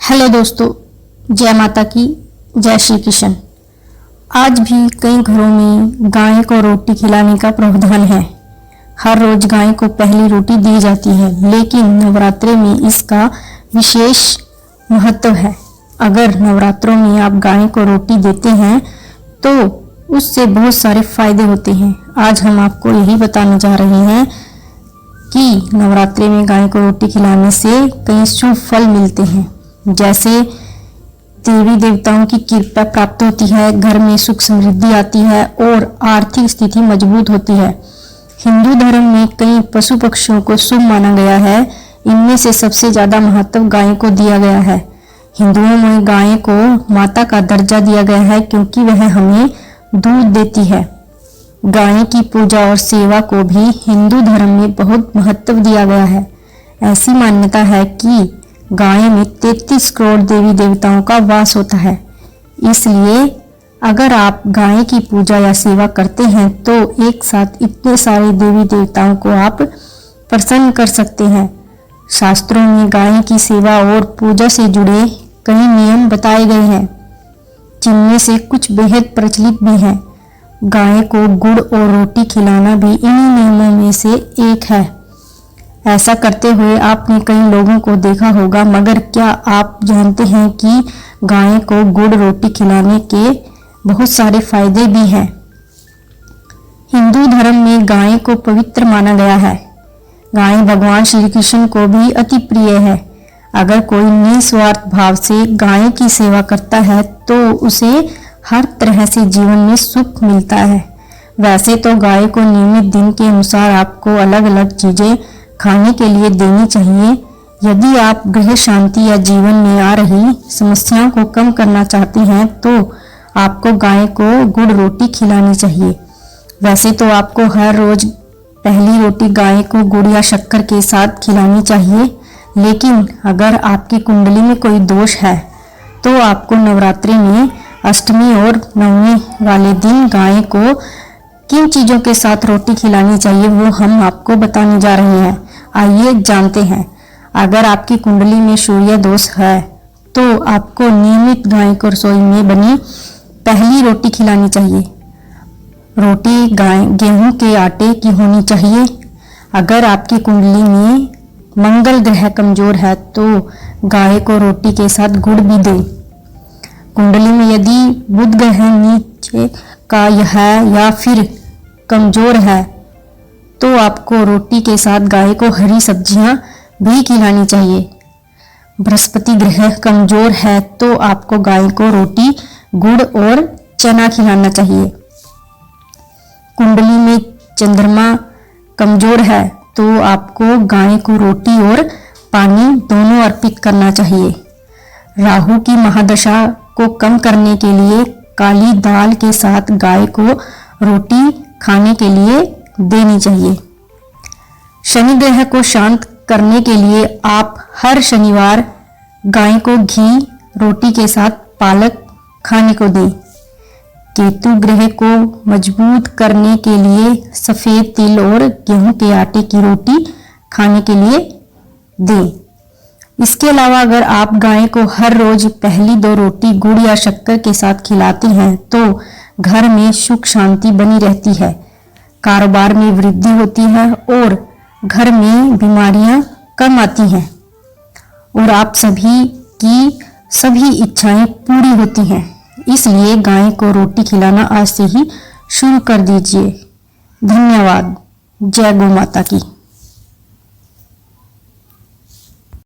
Hello दोस्तों, जय माता की, जय श्री कृष्ण। आज भी कई घरों में गाय को रोटी खिलाने का प्रावधान है। हर रोज गाय को पहली रोटी दी जाती है, लेकिन नवरात्रे में इसका विशेष महत्व है। अगर नवरात्रों में आप गाय को रोटी देते हैं तो उससे बहुत सारे फायदे होते हैं। आज हम आपको यही बताने जा रहे हैं कि नवरात्रि में गाय को रोटी खिलाने से कई शुभ फल मिलते हैं, जैसे देवी देवताओं की कृपा प्राप्त होती है, घर में सुख समृद्धि आती है और आर्थिक स्थिति मजबूत होती है। हिंदू धर्म में कई पशु पक्षियों को शुभ माना गया है। इनमें से सबसे ज्यादा महत्व गाय को दिया गया है। हिंदुओं में गाय को माता का दर्जा दिया गया है क्योंकि वह हमें दूध देती है। गाय की पूजा और सेवा को भी हिंदू धर्म में बहुत महत्व दिया गया है। ऐसी मान्यता है कि गाय में 33 करोड़ देवी देवताओं का वास होता है। इसलिए अगर आप गाय की पूजा या सेवा करते हैं तो एक साथ इतने सारे देवी देवताओं को आप प्रसन्न कर सकते हैं। शास्त्रों में गाय की सेवा और पूजा से जुड़े कई नियम बताए गए हैं, जिनमें से कुछ बेहद प्रचलित भी हैं। गाय को गुड़ और रोटी खिलाना भी इन्हीं नियमों में से एक है। ऐसा करते हुए आपने कई लोगों को देखा होगा, मगर क्या आप जानते हैं कि गाय को गुड़ रोटी खिलाने के बहुत सारे फायदे भी हैं। हिंदू धर्म में गाय को पवित्र माना गया है। गाय भगवान श्री कृष्ण को भी अति प्रिय है। अगर कोई निस्वार्थ भाव से गाय की सेवा करता है तो उसे हर तरह से जीवन में सुख मिलता है। वैसे तो गाय को नियमित दिन के अनुसार आपको अलग अलग चीजें खाने के लिए देनी चाहिए। यदि आप गृह शांति या जीवन में आ रही समस्याओं को कम करना चाहते हैं तो आपको गाय को गुड़ रोटी खिलानी चाहिए। वैसे तो आपको हर रोज पहली रोटी गाय को गुड़ या शक्कर के साथ खिलानी चाहिए, लेकिन अगर आपकी कुंडली में कोई दोष है तो आपको नवरात्रि में अष्टमी और नवमी वाले दिन गाय को किन चीजों के साथ रोटी खिलानी चाहिए वो हम आपको बताने जा रहे हैं। आइए जानते हैं। अगर आपकी कुंडली में सूर्य दोष है तो आपको नियमित गाय को रसोई में बनी पहली रोटी खिलानी चाहिए। रोटी गाय गेहूं के आटे की होनी चाहिए। अगर आपकी कुंडली में मंगल ग्रह कमजोर है तो गाय को रोटी के साथ गुड़ भी दें। कुंडली में यदि बुध ग्रह नीचे का है या फिर कमजोर है तो आपको रोटी के साथ गाय को हरी सब्जियां भी खिलानी चाहिए। बृहस्पति ग्रह कमजोर है तो आपको गाय को रोटी गुड़ और चना खिलाना चाहिए। कुंडली में चंद्रमा कमजोर है तो आपको गाय को रोटी और पानी दोनों अर्पित करना चाहिए। राहु की महादशा को कम करने के लिए काली दाल के साथ गाय को रोटी खाने के लिए देनी चाहिए। शनि ग्रह को शांत करने के लिए आप हर शनिवार गाय को घी रोटी के साथ पालक खाने को दें। केतु ग्रह को मजबूत करने के लिए सफेद तिल और गेहूं के आटे की रोटी खाने के लिए दें। इसके अलावा अगर आप गाय को हर रोज पहली 2 रोटी गुड़ या शक्कर के साथ खिलाते हैं तो घर में सुख शांति बनी रहती है, कारोबार में वृद्धि होती है और घर में बीमारियां कम आती हैं और आप सभी की सभी इच्छाएं पूरी होती हैं। इसलिए गाय को रोटी खिलाना आज से ही शुरू कर दीजिए। धन्यवाद। जय गौ माता की।